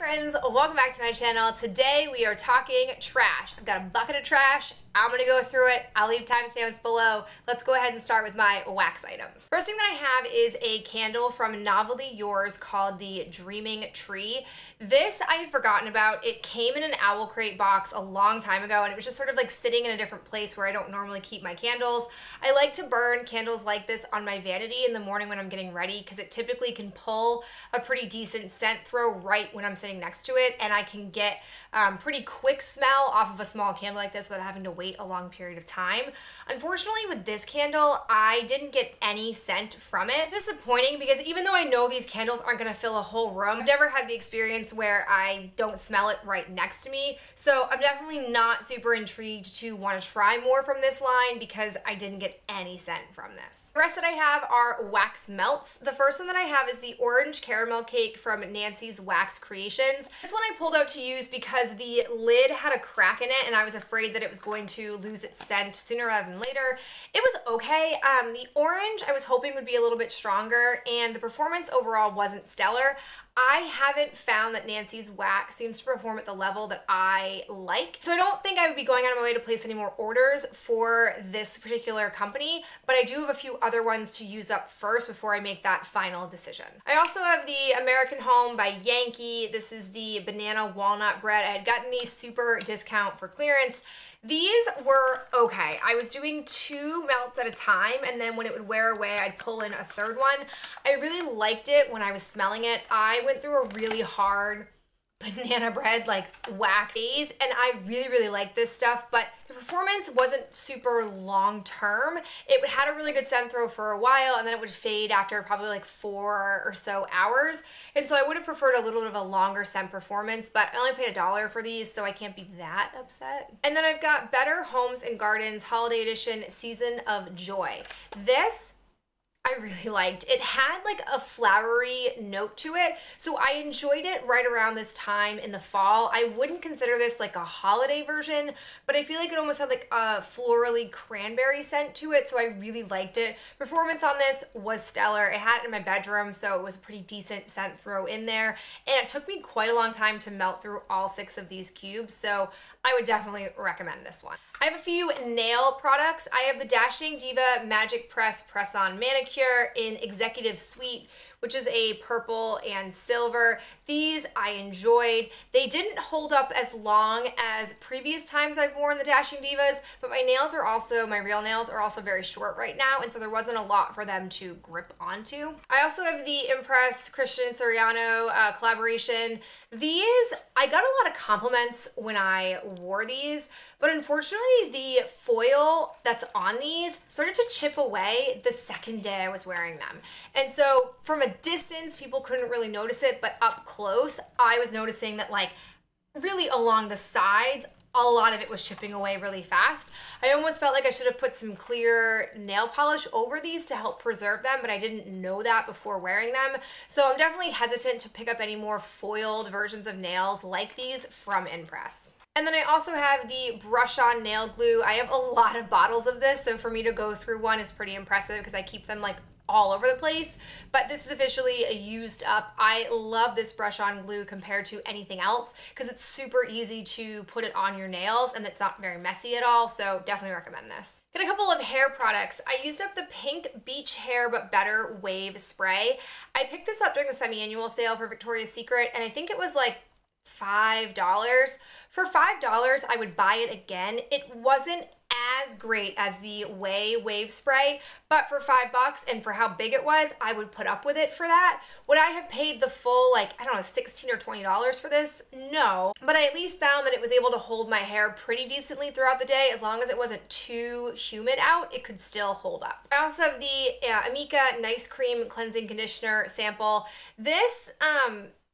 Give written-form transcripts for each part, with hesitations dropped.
friends, welcome back to my channel. Today we are talking trash. I've got a bucket of trash. I'm gonna go through it. I'll leave timestamps below. Let's go ahead and start with my wax items. First thing that I have is a candle from Novelty Yours called the Dreaming Tree. This I had forgotten about. It came in an owl crate box a long time ago and it was just sort of like sitting in a different place where I don't normally keep my candles. I like to burn candles like this on my vanity in the morning when I'm getting ready because it typically can pull a pretty decent scent throw right when I'm sitting next to it, and I can get pretty quick smell off of a small candle like this without having to wait a long period of time. Unfortunately with this candle, I didn't get any scent from it. Disappointing because even though I know these candles aren't gonna fill a whole room, I've never had the experience where I don't smell it right next to me. So I'm definitely not super intrigued to want to try more from this line because I didn't get any scent from this. The rest that I have are wax melts. The first one that I have is the orange caramel cake from Nancy's Wax Creations. This one I pulled out to use because the lid had a crack in it and I was afraid that it was going to lose its scent sooner rather than later. It was okay. The orange I was hoping would be a little bit stronger and the performance overall wasn't stellar. I haven't found that Nancy's wax seems to perform at the level that I like. So I don't think I would be going out of my way to place any more orders for this particular company, but I do have a few other ones to use up first before I make that final decision. I also have the American Home by Yankee. This is the banana walnut bread. I had gotten these super discount for clearance. These were okay. I was doing 2 melts at a time, and then when it would wear away, I'd pull in a third one. I really liked it when I was smelling it. I went through a really hard banana bread like wax phase, and I really liked this stuff, but the performance wasn't super long term. It had a really good scent throw for a while and then it would fade after probably like 4 or so hours, and so I would have preferred a little bit of a longer scent performance, but I only paid $1 for these, so I can't be that upset. And then I've got Better Homes and Gardens Holiday Edition Season of Joy. This I really liked. It had like a flowery note to it, so I enjoyed it right around this time in the fall. I wouldn't consider this like a holiday version, but I feel like it almost had like a florally cranberry scent to it, so I really liked it. Performance on this was stellar. I had it in my bedroom, so it was a pretty decent scent throw in there, and it took me quite a long time to melt through all 6 of these cubes, so I would definitely recommend this one. I have a few nail products. I have the Dashing Diva Magic Press Press-On Manicure in Executive Suite, which is a purple and silver. These I enjoyed. They didn't hold up as long as previous times I've worn the Dashing Divas, but my nails are also, my real nails are also very short right now, and so there wasn't a lot for them to grip onto. I also have the Impress Christian Siriano collaboration. These, I got a lot of compliments when I wore these, but unfortunately the foil that's on these started to chip away the second day I was wearing them. And so from a distance, people couldn't really notice it, but up close, I was noticing that like really along the sides, a lot of it was chipping away really fast. I almost felt like I should have put some clear nail polish over these to help preserve them, but I didn't know that before wearing them. So I'm definitely hesitant to pick up any more foiled versions of nails like these from Impress. And then I also have the brush-on nail glue. I have a lot of bottles of this, so for me to go through one is pretty impressive because I keep them like all over the place, but this is officially a used up. I love this brush-on glue compared to anything else because it's super easy to put it on your nails and it's not very messy at all, so definitely recommend this. Got a couple of hair products. I used up the Pink Beach Hair But Better Wave Spray. I picked this up during the semi-annual sale for Victoria's Secret, and I think it was like $5. For $5, I would buy it again. It wasn't as great as the Way Wave Spray, but for $5 and for how big it was, I would put up with it for that. Would I have paid the full, like, I don't know, $16 or $20 for this? No, but I at least found that it was able to hold my hair pretty decently throughout the day. As long as it wasn't too humid out, it could still hold up. I also have the Amika Nice Cream Cleansing Conditioner sample. This,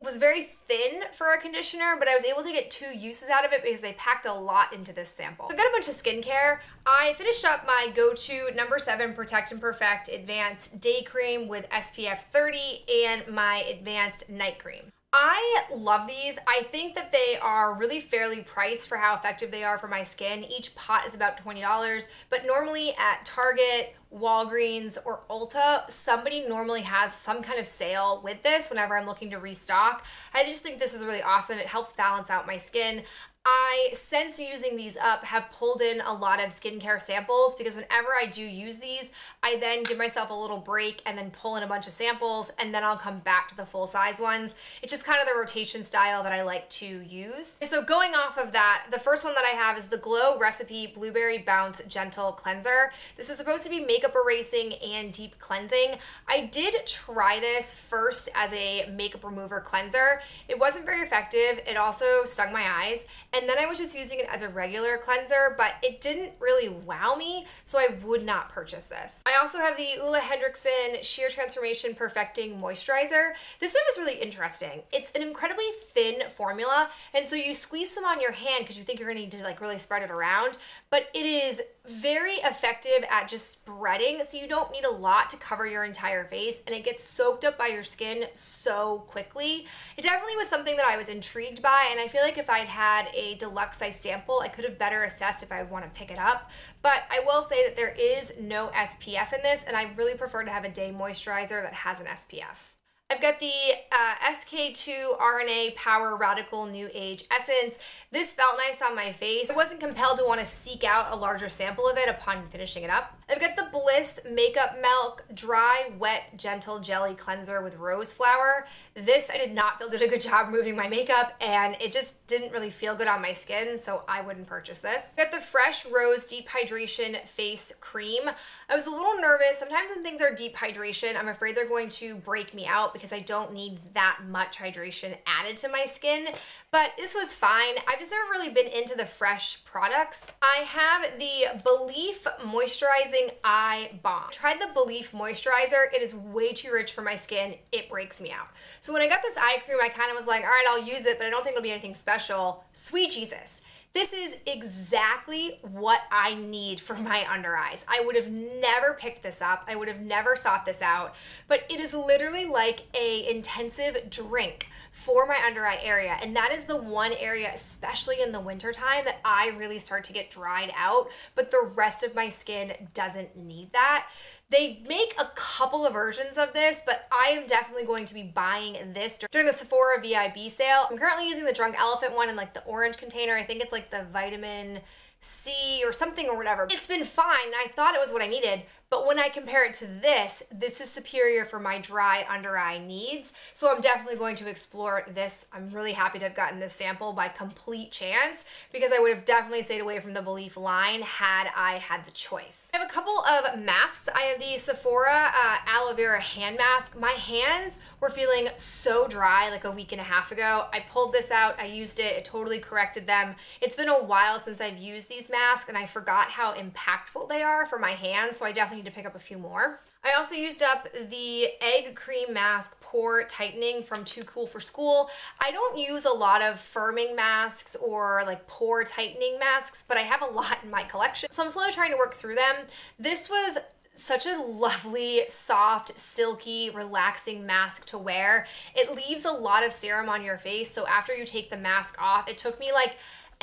was very thin for a conditioner, but I was able to get 2 uses out of it because they packed a lot into this sample. So I've got a bunch of skincare. I finished up my go-to number 7 Protect and Perfect Advanced Day Cream with SPF 30 and my Advanced Night Cream. I love these. I think that they are really fairly priced for how effective they are for my skin. Each pot is about $20, but normally at Target, Walgreens, or Ulta, somebody normally has some kind of sale with this whenever I'm looking to restock. I just think this is really awesome. It helps balance out my skin. I, since using these up, have pulled in a lot of skincare samples because whenever I do use these, I then give myself a little break and then pull in a bunch of samples, and then I'll come back to the full-size ones. It's just kind of the rotation style that I like to use. And so going off of that, the first one that I have is the Glow Recipe Blueberry Bounce Gentle Cleanser. This is supposed to be makeup erasing and deep cleansing. I did try this first as a makeup remover cleanser. It wasn't very effective. It also stung my eyes. And then I was just using it as a regular cleanser, but it didn't really wow me, so I would not purchase this. I also have the Ole Henriksen Sheer Transformation Perfecting Moisturizer. This one is really interesting. It's an incredibly thin formula, and so you squeeze some on your hand because you think you're gonna need to like really spread it around, but it is very effective at just spreading, so you don't need a lot to cover your entire face, and it gets soaked up by your skin so quickly. It definitely was something that I was intrigued by, and I feel like if I'd had a deluxe size sample, I could have better assessed if I would want to pick it up. But I will say that there is no SPF in this, and I really prefer to have a day moisturizer that has an SPF. I've got the SK2 RNA Power Radical New Age Essence. This felt nice on my face. I wasn't compelled to want to seek out a larger sample of it upon finishing it up. I've got the Bliss Makeup Milk Dry Wet Gentle Jelly Cleanser with Rose Flower. This I did not feel did a good job removing my makeup, and it just didn't really feel good on my skin, so I wouldn't purchase this. I've got the Fresh Rose Deep Hydration Face Cream. I was a little nervous. Sometimes when things are deep hydration, I'm afraid they're going to break me out because I don't need that much hydration added to my skin, but this was fine. I've just never really been into the Fresh products. I have the Belief Moisturizing Eye Balm. I tried the Belief moisturizer. It is way too rich for my skin. It breaks me out. So when I got this eye cream, I kind of was like, all right, I'll use it, but I don't think it'll be anything special. Sweet Jesus. This is exactly what I need for my under eyes. I would have never picked this up. I would have never sought this out, but it is literally like an intensive drink for my under eye area. And that is the one area, especially in the wintertime, that I really start to get dried out, but the rest of my skin doesn't need that. They make a couple of versions of this, but I am definitely going to be buying this during the Sephora VIB sale. I'm currently using the Drunk Elephant one in like the orange container. I think it's like the vitamin C or something or whatever. It's been fine. I thought it was what I needed, but when I compare it to this is superior for my dry under eye needs. So I'm definitely going to explore this. I'm really happy to have gotten this sample by complete chance because I would have definitely stayed away from the Belief line had I had the choice. I have a couple of masks. I have the Sephora Aloe Vera hand mask. My hands were feeling so dry like a week and a half ago. I pulled this out, I used it, it totally corrected them. It's been a while since I've used these masks and I forgot how impactful they are for my hands, so I definitely need to pick up a few more. I also used up the Egg Cream Mask Pore Tightening from Too Cool for School. I don't use a lot of firming masks or like pore tightening masks, but I have a lot in my collection, so I'm slowly trying to work through them. This was such a lovely, soft, silky, relaxing mask to wear. It leaves a lot of serum on your face, so after you take the mask off, it took me like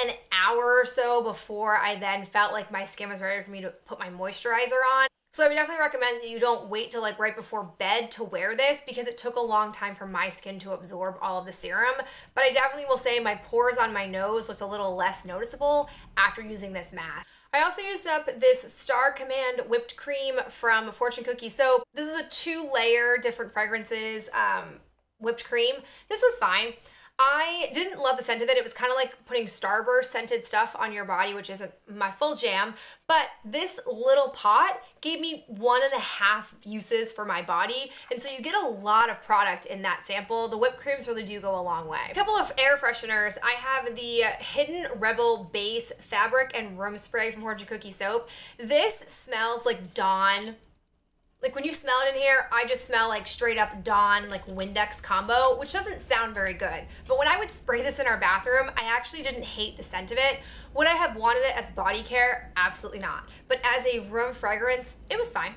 an hour or so before I then felt like my skin was ready for me to put my moisturizer on. So I would definitely recommend that you don't wait till like right before bed to wear this because it took a long time for my skin to absorb all of the serum. But I definitely will say my pores on my nose looked a little less noticeable after using this mask. I also used up this Star Command whipped cream from Fortune Cookie Soap. This is a 2-layer, different fragrances whipped cream. This was fine. I didn't love the scent of it. It was kind of like putting Starburst scented stuff on your body, which isn't my full jam, but this little pot gave me 1.5 uses for my body, and so you get a lot of product in that sample. The whipped creams really do go a long way. A couple of air fresheners. I have the Hidden Rebel Base Fabric and Room Spray from Fortune Cookie Soap. This smells like Dawn. Like when you smell it in here, I just smell like straight up Dawn, like Windex combo, which doesn't sound very good. But when I would spray this in our bathroom, I actually didn't hate the scent of it. Would I have wanted it as body care? Absolutely not. But as a room fragrance, it was fine.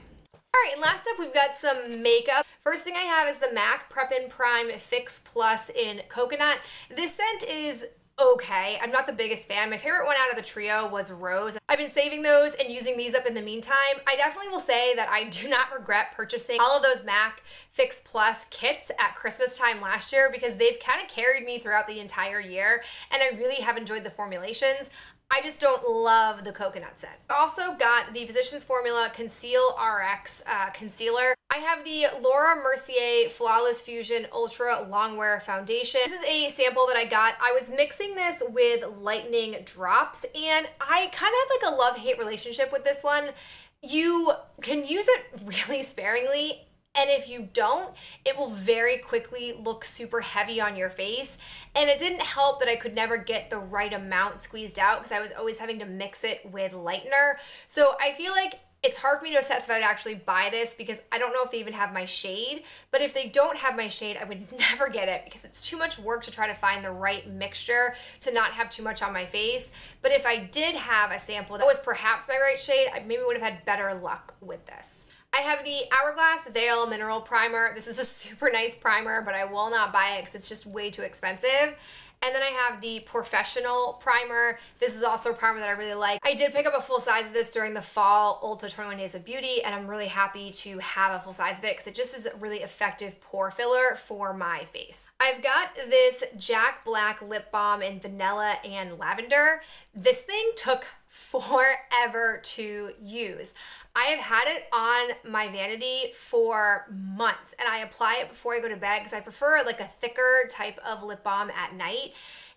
All right, and last up we've got some makeup. First thing I have is the MAC Prep and Prime Fix Plus in Coconut. This scent is okay. I'm not the biggest fan. My favorite one out of the trio was Rose. I've been saving those and using these up in the meantime. I definitely will say that I do not regret purchasing all of those MAC Fix Plus kits at Christmas time last year because they've kind of carried me throughout the entire year, and I really have enjoyed the formulations. I just don't love the coconut scent. I also got the Physicians Formula Conceal RX Concealer. I have the Laura Mercier Flawless Fusion Ultra Longwear Foundation. This is a sample that I got. I was mixing this with Lightning Drops, and I kind of have like a love-hate relationship with this one. You can use it really sparingly, and if you don't, it will very quickly look super heavy on your face. And it didn't help that I could never get the right amount squeezed out because I was always having to mix it with lightener. So I feel like it's hard for me to assess if I would actually buy this because I don't know if they even have my shade. But if they don't have my shade, I would never get it because it's too much work to try to find the right mixture to not have too much on my face. But if I did have a sample that was perhaps my right shade, I maybe would have had better luck with this. I have the Hourglass Veil Mineral Primer. This is a super nice primer, but I will not buy it because it's just way too expensive. And then I have the Professional Primer. This is also a primer that I really like. I did pick up a full size of this during the fall Ulta 21 Days of Beauty, and I'm really happy to have a full size of it because it just is a really effective pore filler for my face. I've got this Jack Black Lip Balm in Vanilla and Lavender. This thing took forever to use. I have had it on my vanity for months, and I apply it before I go to bed because I prefer like a thicker type of lip balm at night,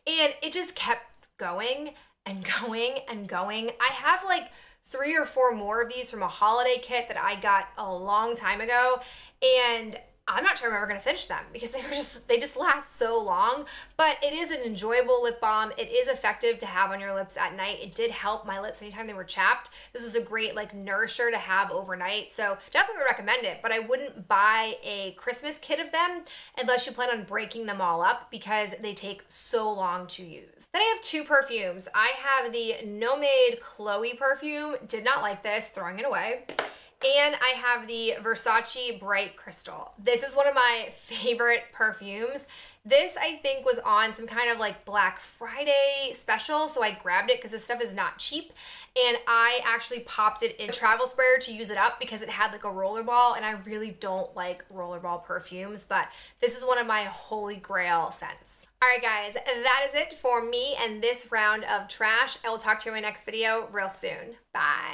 and it just kept going and going and going. I have like 3 or 4 more of these from a holiday kit that I got a long time ago, and I'm not sure I'm ever going to finish them because they just last so long. But it is an enjoyable lip balm. It is effective to have on your lips at night. It did help my lips anytime they were chapped. This is a great like nourisher to have overnight. So definitely would recommend it, but I wouldn't buy a Christmas kit of them unless you plan on breaking them all up because they take so long to use. Then I have 2 perfumes. I have the Nomade Chloe perfume. Did not like this, throwing it away. And I have the Versace Bright Crystal. This is one of my favorite perfumes. This, I think, was on some kind of like Black Friday special, so I grabbed it because this stuff is not cheap. And I actually popped it in a travel sprayer to use it up because it had like a rollerball, and I really don't like rollerball perfumes, but this is one of my holy grail scents. All right, guys, that is it for me and this round of trash. I will talk to you in my next video real soon. Bye.